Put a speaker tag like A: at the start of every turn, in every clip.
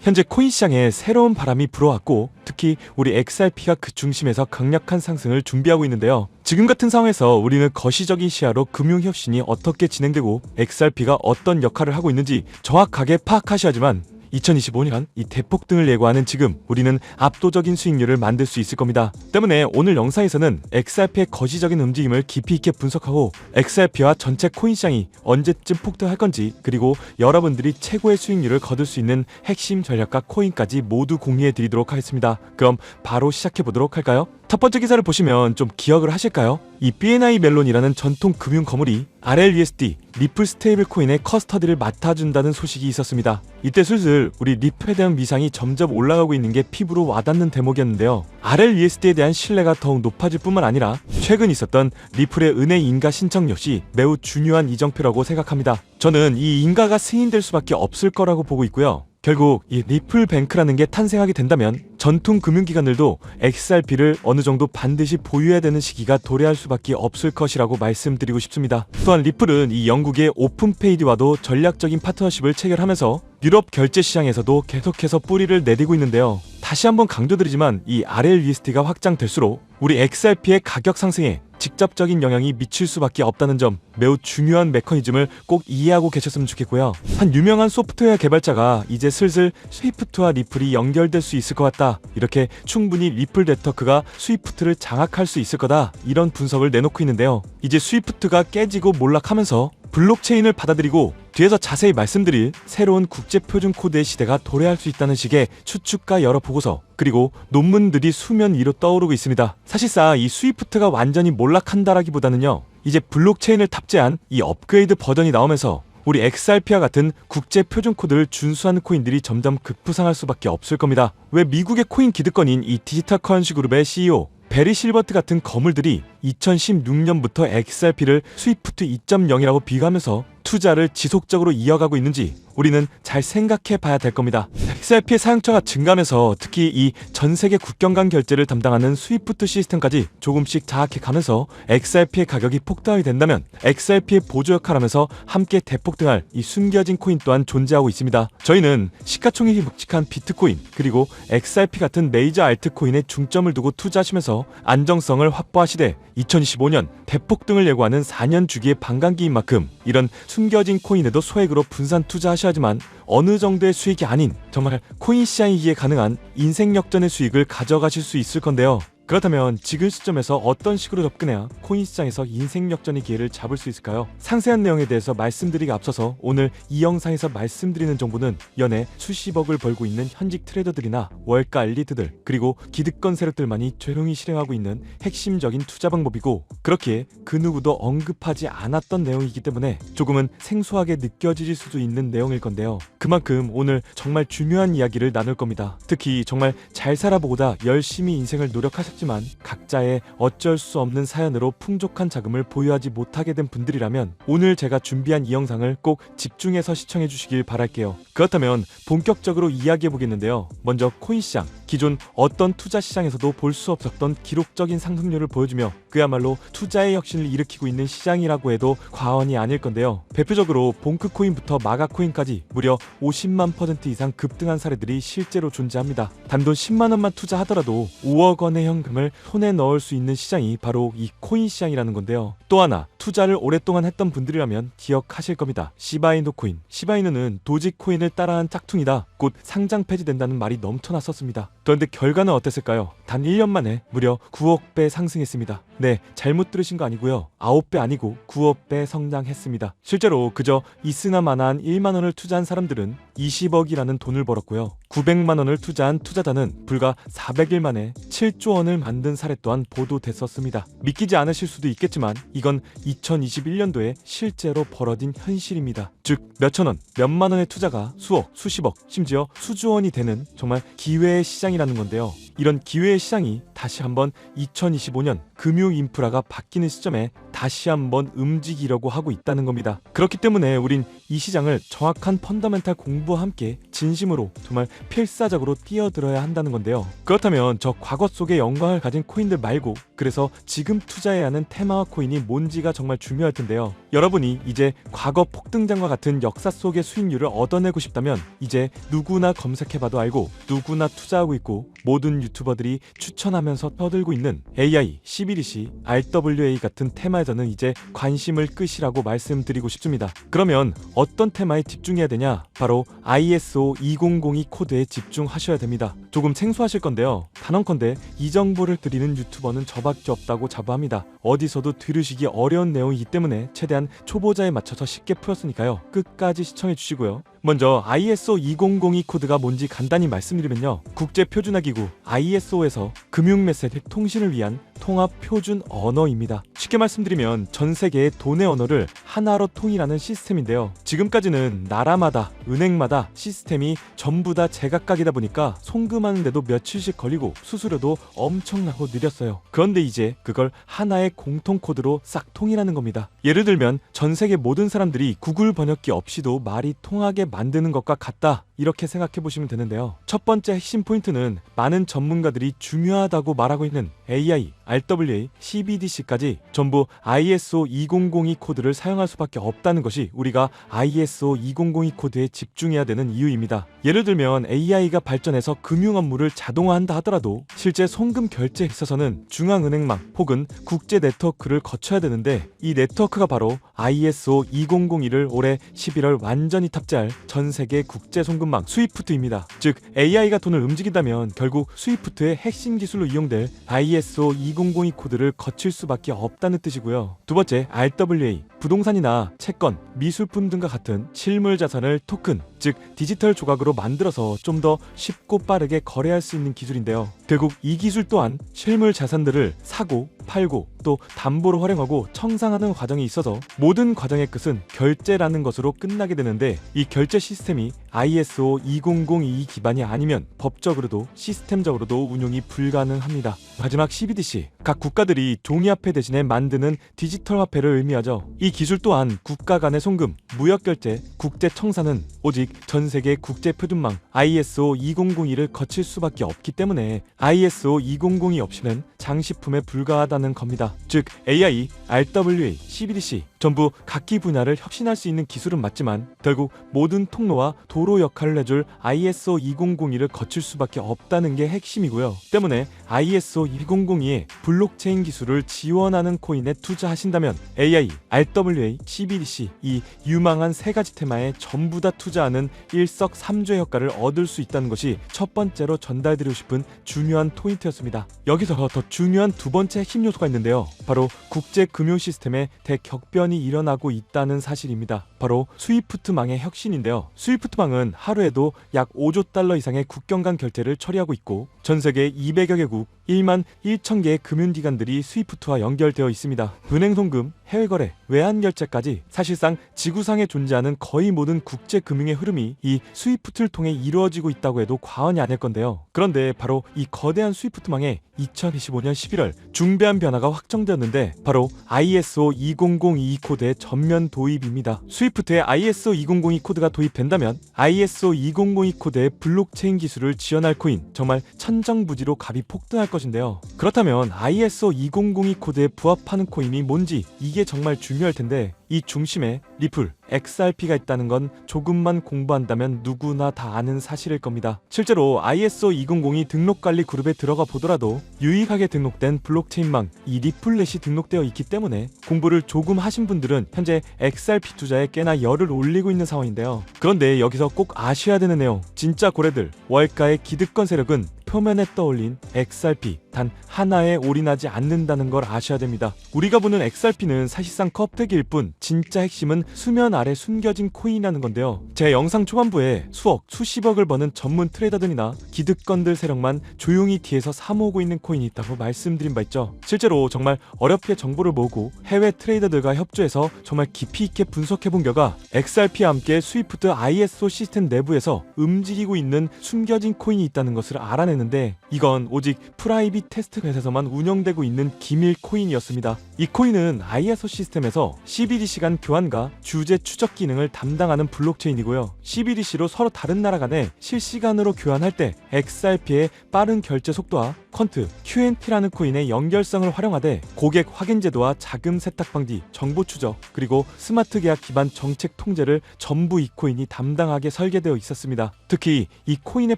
A: 현재 코인 시장에 새로운 바람이 불어왔고 특히 우리 XRP가 그 중심에서 강력한 상승을 준비하고 있는데요. 지금 같은 상황에서 우리는 거시적인 시야로 금융혁신이 어떻게 진행되고 XRP가 어떤 역할을 하고 있는지 정확하게 파악하셔야지만 2025년 이 대폭등을 예고하는 지금 우리는 압도적인 수익률을 만들 수 있을 겁니다. 때문에 오늘 영상에서는 XRP의 거시적인 움직임을 깊이 있게 분석하고 XRP와 전체 코인 시장이 언제쯤 폭등할 건지 그리고 여러분들이 최고의 수익률을 거둘 수 있는 핵심 전략과 코인까지 모두 공유해 드리도록 하겠습니다. 그럼 바로 시작해 보도록 할까요? 첫 번째 기사를 보시면 좀 기억을 하실까요? 이 BNI 멜론이라는 전통 금융 거물이 RLUSD, 리플 스테이블 코인의 커스터디를 맡아준다는 소식이 있었습니다. 이때 슬슬 우리 리플에 대한 위상이 점점 올라가고 있는 게 피부로 와닿는 대목이었는데요. RLUSD에 대한 신뢰가 더욱 높아질 뿐만 아니라 최근 있었던 리플의 은행 인가 신청 역시 매우 중요한 이정표라고 생각합니다. 저는 이 인가가 승인될 수밖에 없을 거라고 보고 있고요. 결국 이 리플뱅크라는 게 탄생하게 된다면 전통 금융기관들도 XRP를 어느 정도 반드시 보유해야 되는 시기가 도래할 수밖에 없을 것이라고 말씀드리고 싶습니다. 또한 리플은 이 영국의 오픈페이디와도 전략적인 파트너십을 체결하면서 유럽 결제 시장에서도 계속해서 뿌리를 내디고 있는데요. 다시 한번 강조드리지만 이 RLUSD가 확장될수록 우리 XRP의 가격 상승에 직접적인 영향이 미칠 수밖에 없다는 점 매우 중요한 메커니즘을 꼭 이해하고 계셨으면 좋겠고요. 한 유명한 소프트웨어 개발자가 이제 슬슬 스위프트와 리플이 연결될 수 있을 것 같다. 이렇게 충분히 리플 네트워크가 스위프트를 장악할 수 있을 거다. 이런 분석을 내놓고 있는데요. 이제 스위프트가 깨지고 몰락하면서 블록체인을 받아들이고 뒤에서 자세히 말씀드릴 새로운 국제표준 코드의 시대가 도래할 수 있다는 식의 추측과 여러 보고서 그리고 논문들이 수면 위로 떠오르고 있습니다. 사실상 이 스위프트가 완전히 몰락한다라기보다는요. 이제 블록체인을 탑재한 이 업그레이드 버전이 나오면서 우리 XRP와 같은 국제표준 코드를 준수하는 코인들이 점점 급부상할 수밖에 없을 겁니다. 왜 미국의 코인 기득권인 이 디지털 커런시 그룹의 CEO 베리 실버트 같은 거물들이 2016년부터 XRP를 스위프트 2.0이라고 비교하면서 투자를 지속적으로 이어가고 있는지 우리는 잘 생각해 봐야 될 겁니다. XRP의 사용처가 증가하면서 특히 이 전 세계 국경 간 결제를 담당하는 스위프트 시스템까지 조금씩 장악해 가면서 XRP의 가격이 폭등하게 된다면 XRP의 보조 역할하면서 함께 대폭등할 이 숨겨진 코인 또한 존재하고 있습니다. 저희는 시가총액이 묵직한 비트코인 그리고 XRP 같은 메이저 알트코인에 중점을 두고 투자하시면서 안정성을 확보하시되 2025년 대폭등을 예고하는 4년 주기의 반감기인 만큼 이런 숨겨진 코인에도 소액으로 분산 투자하셔야지만 어느 정도의 수익이 아닌 정말 코인 시장이기에 가능한 인생 역전의 수익을 가져가실 수 있을 건데요. 그렇다면 지금 시점에서 어떤 식으로 접근해야 코인 시장에서 인생 역전의 기회를 잡을 수 있을까요? 상세한 내용에 대해서 말씀드리기 앞서서 오늘 이 영상에서 말씀드리는 정보는 연애 수십억을 벌고 있는 현직 트레이더들이나 월가 엘리트들 그리고 기득권 세력들만이 조용히 실행하고 있는 핵심적인 투자 방법이고 그렇게 그 누구도 언급하지 않았던 내용이기 때문에 조금은 생소하게 느껴질 수도 있는 내용일 건데요. 그만큼 오늘 정말 중요한 이야기를 나눌 겁니다. 특히 정말 잘 살아보고자 열심히 인생을 노력하셨지만 각자의 어쩔 수 없는 사연으로 풍족한 자금을 보유하지 못하게 된 분들이라면 오늘 제가 준비한 이 영상을 꼭 집중해서 시청해 주시길 바랄게요. 그렇다면 본격적으로 이야기해 보겠는데요. 먼저 코인 시장, 기존 어떤 투자 시장에서도 볼 수 없었던 기록적인 상승률을 보여주며 그야말로 투자의 혁신을 일으키고 있는 시장이라고 해도 과언이 아닐 건데요. 대표적으로 봉크코인부터 마가코인까지 무려 50만 % 이상 급등한 사례들이 실제로 존재합니다. 단돈 10만 원만 투자하더라도 5억 원의 현금을 손에 넣을 수 있는 시장이 바로 이 코인 시장이라는 건데요. 또 하나 투자를 오랫동안 했던 분들이라면 기억하실 겁니다. 시바이누 코인. 시바이누는 도지코인을 따라한 짝퉁이다. 곧 상장 폐지된다는 말이 넘쳐났었습니다. 그런데 결과는 어땠을까요? 단 1년 만에 무려 9억 배 상승했습니다. 네, 잘못 들으신 거 아니고요. 9배 아니고 9억 배 성장했습니다. 실제로 그저 있으나마나한 1만 원을 투자한 사람들은 20억이라는 돈을 벌었고요. 900만 원을 투자한 투자자는 불과 400일 만에 7조 원을 만든 사례 또한 보도됐었습니다. 믿기지 않으실 수도 있겠지만 이건 2021년도에 실제로 벌어진 현실입니다. 즉 몇천 원, 몇만 원의 투자가 수억, 수십억, 심지어 수조 원이 되는 정말 기회의 시장이라는 건데요. 이런 기회의 시장이 다시 한번 2025년 금융 인프라가 바뀌는 시점에 다시 한번 움직이려고 하고 있다는 겁니다. 그렇기 때문에 우린 이 시장을 정확한 펀더멘탈 공부와 함께 진심으로 정말 필사적으로 뛰어들어야 한다는 건데요. 그렇다면 저 과거 속의 영광을 가진 코인들 말고 그래서 지금 투자해야 하는 테마와 코인이 뭔지가 정말 중요할 텐데요. 여러분이 이제 과거 폭등장과 같은 역사 속의 수익률을 얻어내고 싶다면 이제 누구나 검색해봐도 알고 누구나 투자하고 있고 모든 유튜버들이 추천하면서 떠들고 있는 AI, CBDC, RWA 같은 테마에서는 이제 관심을 끄시라고 말씀드리고 싶습니다. 그러면 어떤 테마에 집중해야 되냐? 바로 ISO 2002 코드에 집중하셔야 됩니다. 조금 생소하실 건데요. 단언컨대 이 정보를 드리는 유튜버는 저밖에 없다고 자부합니다. 어디서도 들으시기 어려운 내용이기 때문에 최대한 초보자에 맞춰서 쉽게 풀었으니까요. 끝까지 시청해 주시고요. 먼저 ISO 2002 코드가 뭔지 간단히 말씀드리면요. 국제표준화기구 ISO에서 금융메시지 통신을 위한 통합 표준 언어입니다. 쉽게 말씀드리면 전 세계의 돈의 언어를 하나로 통일하는 시스템인데요. 지금까지는 나라마다 은행마다 시스템이 전부 다 제각각이다 보니까 송금하는데도 며칠씩 걸리고 수수료도 엄청나고 느렸어요. 그런데 이제 그걸 하나의 공통 코드로 싹 통일하는 겁니다. 예를 들면 전 세계 모든 사람들이 구글 번역기 없이도 말이 통하게 만드는 것과 같다. 이렇게 생각해 보시면 되는데요. 첫 번째 핵심 포인트는 많은 전문가들이 중요하다고 말하고 있는 AI, RWA, CBDC까지 전부 ISO 2002 코드를 사용할 수밖에 없다는 것이 우리가 ISO 2002 코드에 집중해야 되는 이유입니다. 예를 들면 AI가 발전해서 금융 업무를 자동화한다 하더라도 실제 송금 결제에 있어서는 중앙은행망 혹은 국제 네트워크를 거쳐야 되는데 이 네트워크가 바로 ISO 2001을 올해 11월 완전히 탑재할 전 세계 국제 송금망 스위프트입니다. 즉 AI가 돈을 움직인다면 결국 스위프트의 핵심 기술로 이용될 ISO 2002 코드를 거칠 수밖에 없다는 뜻이고요. 두 번째, RWA, 부동산이나 채권, 미술품 등과 같은 실물 자산을 토큰, 즉 디지털 조각으로 만들어서 좀 더 쉽고 빠르게 거래할 수 있는 기술인데요. 결국 이 기술 또한 실물 자산들을 사고 팔고 또 담보로 활용하고 청산하는 과정이 있어서 모든 과정의 끝은 결제라는 것으로 끝나게 되는데 이 결제 시스템이 ISO 2002 기반이 아니면 법적으로도 시스템적으로도 운용이 불가능합니다. 마지막 CBDC, 각 국가들이 종이화폐 대신에 만드는 디지털 화폐를 의미하죠. 이 기술 또한 국가 간의 송금, 무역 결제, 국제 청산은 오직 전 세계 국제 표준망 ISO 2002를 거칠 수밖에 없기 때문에 ISO 2002 없이는 장식품에 불과하다는 겁니다. 즉 AI, RWA, CBDC 전부 각기 분야를 혁신할 수 있는 기술은 맞지만 결국 모든 통로와 도로 역할을 해줄 ISO 2002를 거칠 수밖에 없다는 게 핵심이고요. 때문에 ISO 2002의 블록체인 기술을 지원하는 코인에 투자하신다면 AI, RWA, CBDC 이 유망한 세 가지 테마에 전부 다 투자하는 일석삼조의 효과를 얻을 수 있다는 것이 첫 번째로 전달드리고 싶은 중요한 포인트였습니다. 여기서 더 중요한 두 번째 핵심 요소가 있는데요. 바로 국제 금융 시스템의 대격변이 일어나고 있다는 사실입니다. 바로 스위프트망의 혁신인데요. 스위프트망은 하루에도 약 5조 달러 이상의 국경 간 결제를 처리하고 있고 전 세계 200여 개국 1만 1천 개의 금융기관들이 스위프트와 연결되어 있습니다. 은행 송금, 해외 거래, 외환 결제까지 사실상 지구상에 존재하는 거의 모든 국제 금융의 흐름이 이 스위프트를 통해 이루어지고 있다고 해도 과언이 아닐 건데요. 그런데 바로 이 거대한 스위프트망에 2025년 11월 중대한 변화가 확정되었는데 바로 ISO 2002 코드의 전면 도입입니다. 스위프트에 ISO 2002 코드가 도입된다면 ISO 2002 코드의 블록체인 기술을 지원할 코인 정말 천정부지로 값이 폭등할 것인데요. 그렇다면 ISO 2002 코드에 부합하는 코인이 뭔지 이게 정말 중요할 텐데 이 중심에 리플, XRP가 있다는 건 조금만 공부한다면 누구나 다 아는 사실일 겁니다. 실제로 ISO 2002 등록관리 그룹에 들어가 보더라도 유익하게 등록된 블록체인망 이 리플렛이 등록되어 있기 때문에 공부를 조금 하신 분들은 현재 XRP 투자에 꽤나 열을 올리고 있는 상황인데요. 그런데 여기서 꼭 아셔야 되는 내용, 진짜 고래들, 월가의 기득권 세력은 표면에 떠올린 XRP 단 하나에 올인하지 않는다는 걸 아셔야 됩니다. 우리가 보는 XRP는 사실상 껍데기일 뿐 진짜 핵심은 수면 아래 숨겨진 코인이라는 건데요. 제 영상 초반부에 수억, 수십억을 버는 전문 트레이더들이나 기득권들 세력만 조용히 뒤에서 사모으고 있는 코인이 있다고 말씀드린 바 있죠. 실제로 정말 어렵게 정보를 모으고 해외 트레이더들과 협조해서 정말 깊이 있게 분석해본 결과 XRP와 함께 스위프트 ISO 시스템 내부에서 움직이고 있는 숨겨진 코인이 있다는 것을 알아냈는데 이건 오직 프라이빗 AB 테스트 회사에서만 운영되고 있는 기밀 코인이었습니다. 이 코인은 ISO 시스템에서 CBDC 간 교환과 주제 추적 기능을 담당하는 블록체인이고요. CBDC로 서로 다른 나라 간에 실시간으로 교환할 때 XRP의 빠른 결제 속도와 퀀트, QNT라는 코인의 연결성을 활용하되 고객 확인 제도와 자금 세탁 방지, 정보 추적, 그리고 스마트 계약 기반 정책 통제를 전부 이 코인이 담당하게 설계되어 있었습니다. 특히 이 코인의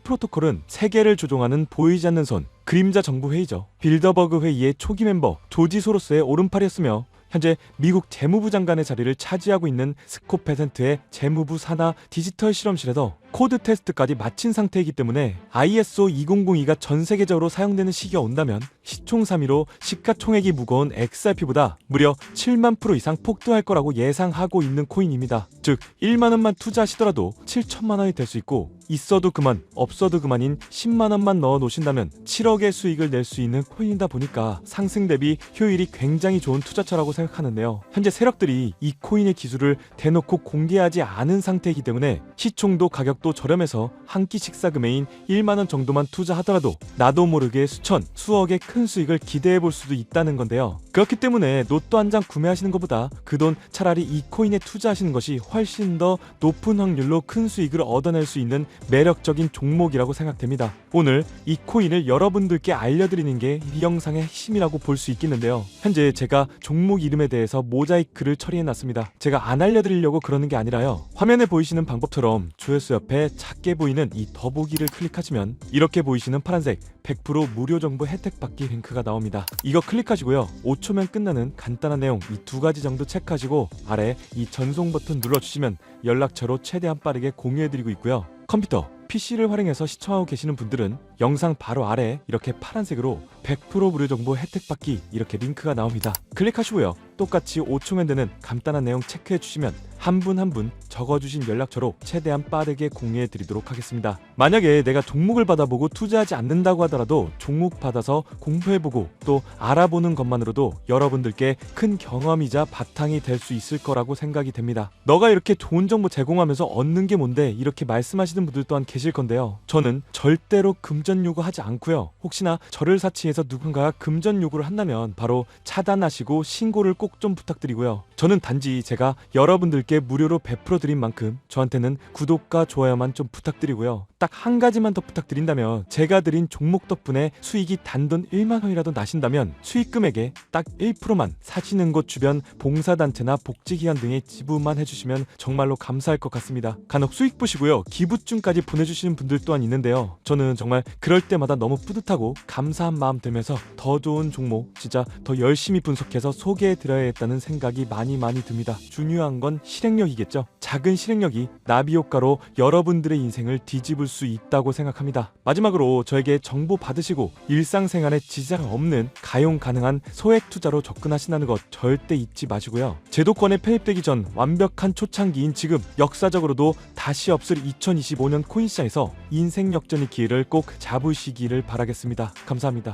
A: 프로토콜은 세계를 조종하는 보이지 않는 손, 그림자 정부 회의죠. 빌더버그 회의의 초기 멤버 조지 소로스의 오른팔이었으며 현재 미국 재무부 장관의 자리를 차지하고 있는 스콧 베센트의 재무부 산하 디지털 실험실에서 코드 테스트까지 마친 상태이기 때문에 ISO 2002가 전 세계적으로 사용되는 시기가 온다면 시총3위로 시가총액이 무거운 XRP보다 무려 7만 프로 이상 폭등할 거라고 예상하고 있는 코인입니다. 즉 1만 원만 투자하시더라도 7천만 원이 될 수 있고 있어도 그만 없어도 그만인 10만 원만 넣어 놓으신다면 7억의 수익을 낼 수 있는 코인이다 보니까 상승 대비 효율이 굉장히 좋은 투자처라고 생각하는데요. 현재 세력들이 이 코인의 기술을 대놓고 공개하지 않은 상태이기 때문에 시총도 가격도 저렴해서 한 끼 식사 금액인 1만 원 정도만 투자하더라도 나도 모르게 수천, 수억의 큰 수익을 기대해 볼 수도 있다는 건데요. 그렇기 때문에 로또 한 장 구매하시는 것보다 그 돈 차라리 이 코인에 투자하시는 것이 훨씬 더 높은 확률로 큰 수익을 얻어낼 수 있는 매력적인 종목이라고 생각됩니다. 오늘 이 코인을 여러분들께 알려드리는 게 이 영상의 핵심이라고 볼 수 있겠는데요. 현재 제가 종목 이름에 대해서 모자이크를 처리해놨습니다. 제가 안 알려드리려고 그러는 게 아니라요. 화면에 보이시는 방법처럼 조회수 옆에 작게 보이는 이 더보기를 클릭하시면 이렇게 보이시는 파란색 100% 무료 정보 혜택 받기 링크가 나옵니다. 이거 클릭하시고요. 5초면 끝나는 간단한 내용 이 두 가지 정도 체크하시고 아래 이 전송 버튼 눌러주시면 연락처로 최대한 빠르게 공유해드리고 있고요. 컴퓨터, PC를 활용해서 시청하고 계시는 분들은 영상 바로 아래 이렇게 파란색으로 100% 무료 정보 혜택 받기 이렇게 링크가 나옵니다. 클릭하시고요. 똑같이 5초면 되는 간단한 내용 체크해 주시면 한 분 한 분 적어주신 연락처로 최대한 빠르게 공유해 드리도록 하겠습니다. 만약에 내가 종목을 받아보고 투자하지 않는다고 하더라도 종목 받아서 공부해보고 또 알아보는 것만으로도 여러분들께 큰 경험이자 바탕이 될 수 있을 거라고 생각이 됩니다. 너가 이렇게 좋은 정보 제공하면서 얻는 게 뭔데 이렇게 말씀하시는 분들 또한 계실 건데요. 저는 절대로 금전 요구하지 않고요. 혹시나 저를 사칭해서 누군가가 금전 요구를 한다면 바로 차단하시고 신고를 꼭 좀 부탁드리고요. 저는 단지 제가 여러분들께 무료로 베풀어 드린 만큼 저한테는 구독과 좋아요만 좀 부탁드리고요. 딱 한 가지만 더 부탁드린다면 제가 드린 종목 덕분에 수익이 단돈 1만 원이라도 나신다면 수익 금액의 딱 1%만 사시는 곳 주변 봉사단체나 복지기관 등에 지불만 해주시면 정말로 감사할 것 같습니다. 간혹 수익 보시고요. 기부증까지 보내주시는 분들 또한 있는데요. 저는 정말 그럴 때마다 너무 뿌듯하고 감사한 마음 들면서 더 좋은 종목 진짜 더 열심히 분석해서 소개해드려야겠다는 생각이 많이 듭니다. 중요한 건 실행력이겠죠. 작은 실행력이 나비 효과로 여러분들의 인생을 뒤집을 수 있다고 생각합니다. 마지막으로 저에게 정보 받으시고 일상생활에 지장 없는 가용 가능한 소액 투자로 접근하신다는 것 절대 잊지 마시고요. 제도권에 편입되기 전 완벽한 초창기인 지금 역사적으로도 다시 없을 2025년 코인시장에서 인생 역전의 기회를 꼭 잡으시기를 바라겠습니다. 감사합니다.